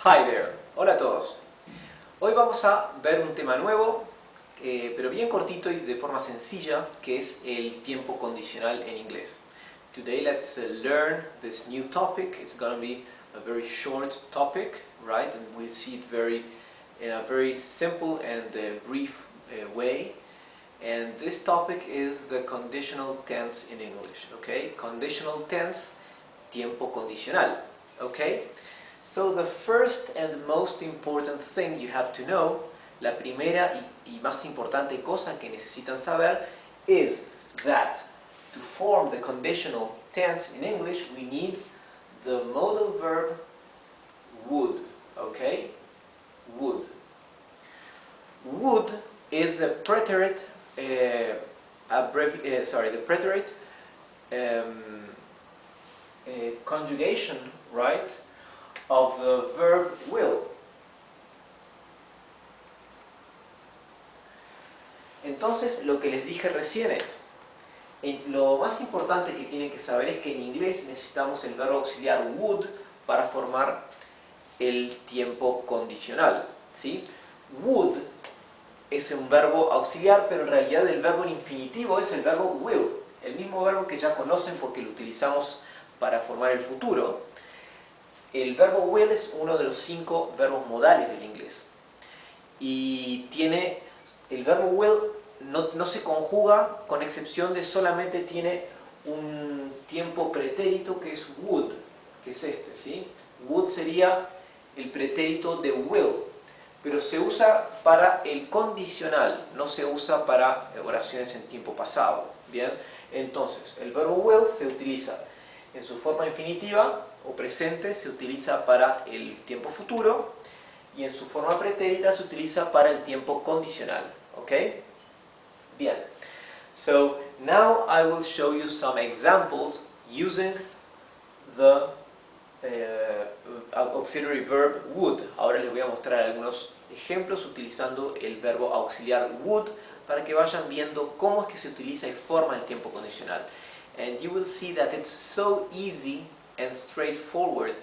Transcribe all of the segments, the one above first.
Hi there, hola a todos. Hoy vamos a ver un tema nuevo, pero bien cortito y de forma sencilla, que es el tiempo condicional en inglés. Today let's learn this new topic. It's going to be a very short topic, right? And we'll see it in a very simple and brief way. And this topic is the conditional tense in English, okay? Conditional tense, tiempo condicional, okay? So the first and most important thing you have to know, la primera y más importante cosa que necesitan saber, is that to form the conditional tense in English, we need the modal verb would, okay? Would. Would is the preterite, conjugation, right, of the verb will. Entonces, lo que les dije recién es, lo más importante que tienen que saber es que en inglés necesitamos el verbo auxiliar would para formar el tiempo condicional, ¿sí? Would es un verbo auxiliar, pero en realidad el verbo en infinitivo es el verbo will, el mismo verbo que ya conocen porque lo utilizamos para formar el futuro. El verbo will es uno de los 5 verbos modales del inglés. Y el verbo will no se conjuga con excepción de solamente tiene un tiempo pretérito que es would, que es este, ¿sí? Would sería el pretérito de will, pero se usa para el condicional, no se usa para oraciones en tiempo pasado, ¿bien? Entonces, el verbo will se utiliza en su forma infinitiva o presente, se utiliza para el tiempo futuro, y en su forma pretérita se utiliza para el tiempo condicional, ¿ok? Bien. So, now I will show you some examples using the auxiliary verb would. Ahora les voy a mostrar algunos ejemplos utilizando el verbo auxiliar would para que vayan viendo cómo es que se utiliza y forma el tiempo condicional. And you will see that it's so easy and straightforward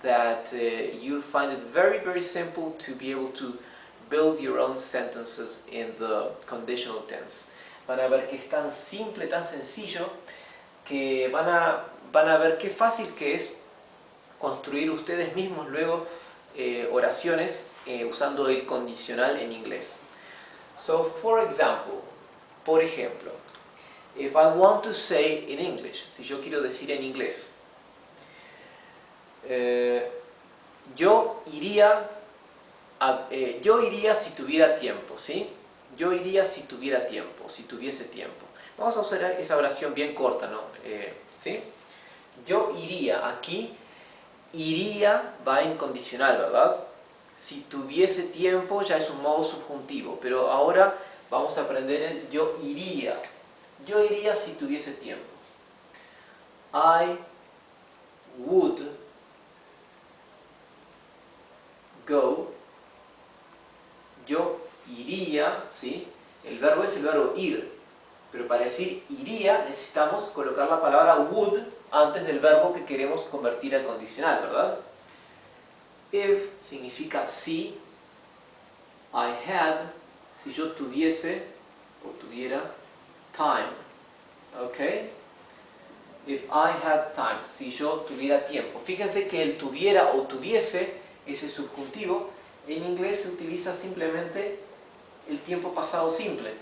that you'll find it very, very simple to be able to build your own sentences in the conditional tense. Van a ver que es tan simple, tan sencillo, que van a ver qué fácil que es construir ustedes mismos luego oraciones usando el condicional en inglés. So, for example, por ejemplo, if I want to say in English, si yo quiero decir en inglés, yo iría si tuviera tiempo, ¿sí? Yo iría si tuviera tiempo, si tuviese tiempo. Vamos a usar esa oración bien corta, ¿no? ¿Sí? Yo iría, aquí iría va en condicional, ¿verdad? Si tuviese tiempo ya es un modo subjuntivo, pero ahora vamos a aprender el yo iría. Yo iría si tuviese tiempo. I would go. Yo iría, ¿sí? El verbo es el verbo ir, pero para decir iría necesitamos colocar la palabra would antes del verbo que queremos convertir al condicional, ¿verdad? If significa si, I had, si yo tuviese o tuviera time, ¿ok? If I had time, si yo tuviera tiempo. Fíjense que el tuviera o tuviese, ese subjuntivo, en inglés se utiliza simplemente el tiempo pasado simple.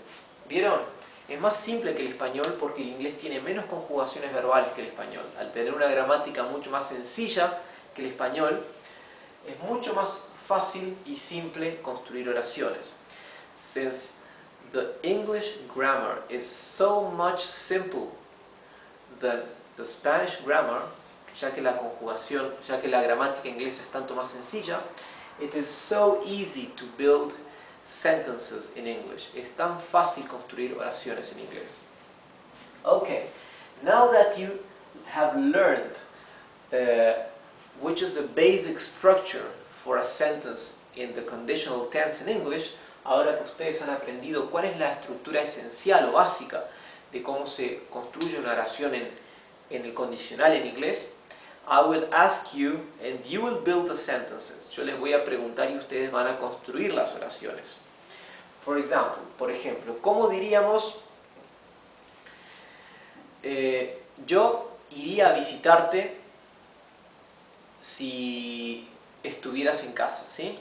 ¿Vieron? Es más simple que el español porque el inglés tiene menos conjugaciones verbales que el español. Al tener una gramática mucho más sencilla que el español, es mucho más fácil y simple construir oraciones. Since the English grammar is so much simple than the Spanish grammar, ya que la conjugación, ya que la gramática inglesa es tanto más sencilla, it is so easy to build sentences in English. Es tan fácil construir oraciones en inglés. Okay, now that you have learned which is the basic structure for a sentence in the conditional tense in English, ahora que ustedes han aprendido cuál es la estructura esencial o básica de cómo se construye una oración en el condicional en inglés, I will ask you and you will build the sentences. Yo les voy a preguntar y ustedes van a construir las oraciones. For example, por ejemplo, ¿cómo diríamos? Yo iría a visitarte si estuvieras en casa, ¿sí?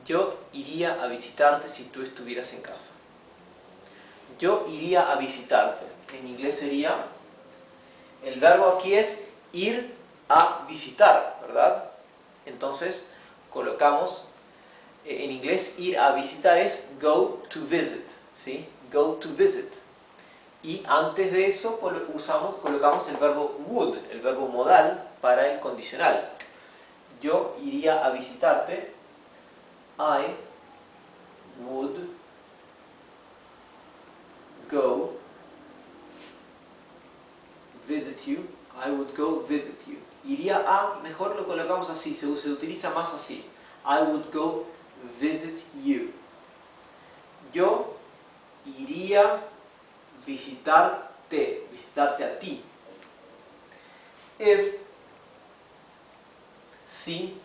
Yo iría a visitarte si tú estuvieras en casa. Yo iría a visitarte. En inglés sería, el verbo aquí es ir a visitar, ¿verdad? Entonces colocamos, en inglés ir a visitar es go to visit, ¿sí? Go to visit. Y antes de eso colocamos el verbo would, el verbo modal para el condicional. Yo iría a visitarte. I would go visit you. I would go visit you. Iría a, mejor lo colocamos así, se utiliza más así. I would go visit you. Yo iría visitarte a ti. If, si,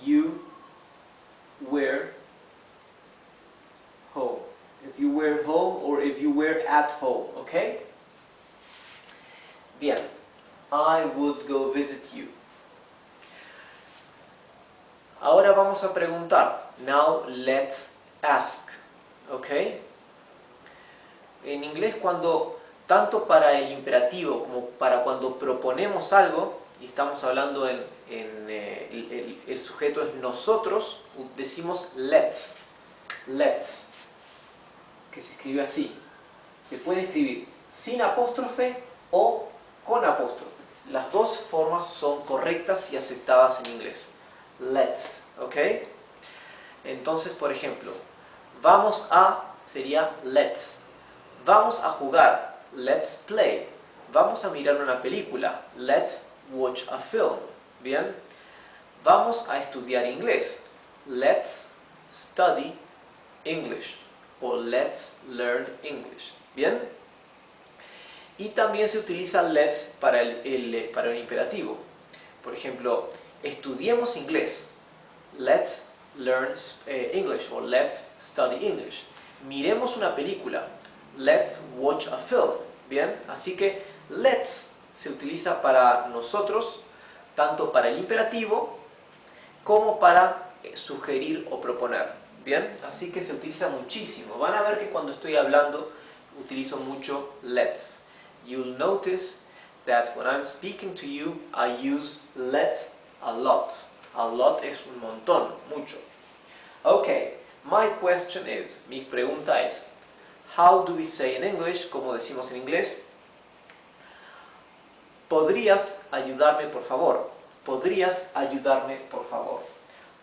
you were home. If you were home or if you were at home, okay? Bien. I would go visit you. Ahora vamos a preguntar. Now let's ask. Okay? En inglés, cuando tanto para el imperativo como para cuando proponemos algo, y estamos hablando el sujeto es nosotros, decimos let's. Let's. Que se escribe así. Se puede escribir sin apóstrofe o con apóstrofe. Las dos formas son correctas y aceptadas en inglés. Let's. ¿Ok? Entonces, por ejemplo, vamos a sería let's. Vamos a jugar. Let's play. Vamos a mirar una película. Let's watch a film. Bien. Vamos a estudiar inglés. Let's study English. O let's learn English. Bien. Y también se utiliza let's para el imperativo. Por ejemplo, estudiemos inglés. Let's learn English o let's study English. Miremos una película. Let's watch a film. Bien, así que let's se utiliza para nosotros, tanto para el imperativo como para sugerir o proponer. Bien, así que se utiliza muchísimo. Van a ver que cuando estoy hablando utilizo mucho let's. You'll notice that when I'm speaking to you, I use let's a lot. A lot es un montón, mucho. Okay, my question is, mi pregunta es, how do we say in English? ¿Cómo decimos en inglés? ¿Podrías ayudarme, por favor? ¿Podrías ayudarme, por favor?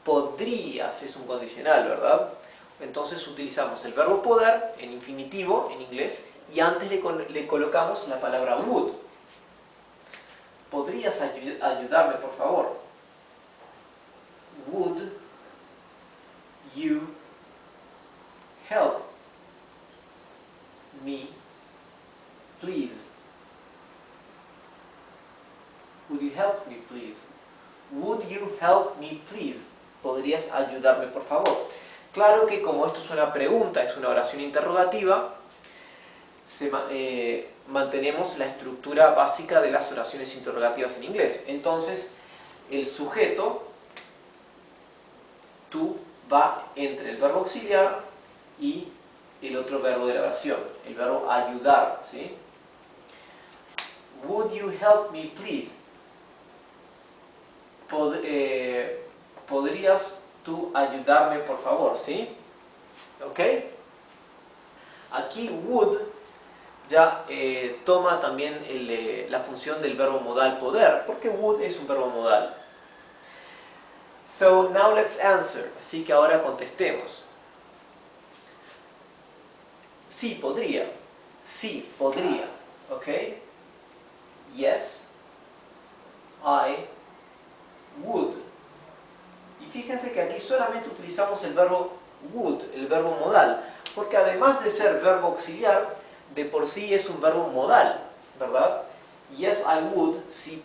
Podrías es un condicional, ¿verdad? Entonces utilizamos el verbo poder en infinitivo en inglés y antes le colocamos la palabra would. ¿Podrías ayudarme, por favor? Would you help me, please? Would you help me, please? Would you help me, please? ¿Podrías ayudarme, por favor? Claro que como esto es una pregunta, es una oración interrogativa, mantenemos la estructura básica de las oraciones interrogativas en inglés. Entonces, el sujeto, tú, va entre el verbo auxiliar y el otro verbo de la oración, el verbo ayudar, ¿sí? Would you help me, please? ¿Podrías tú ayudarme, por favor? ¿Sí? ¿Ok? Aquí would ya toma también la función del verbo modal poder, porque would es un verbo modal. So now let's answer. Así que ahora contestemos. Sí, podría. Sí, podría. ¿Ok? Yes, I would. Y fíjense que aquí solamente utilizamos el verbo would, el verbo modal, porque además de ser verbo auxiliar, de por sí es un verbo modal, ¿verdad? Yes, I would, sí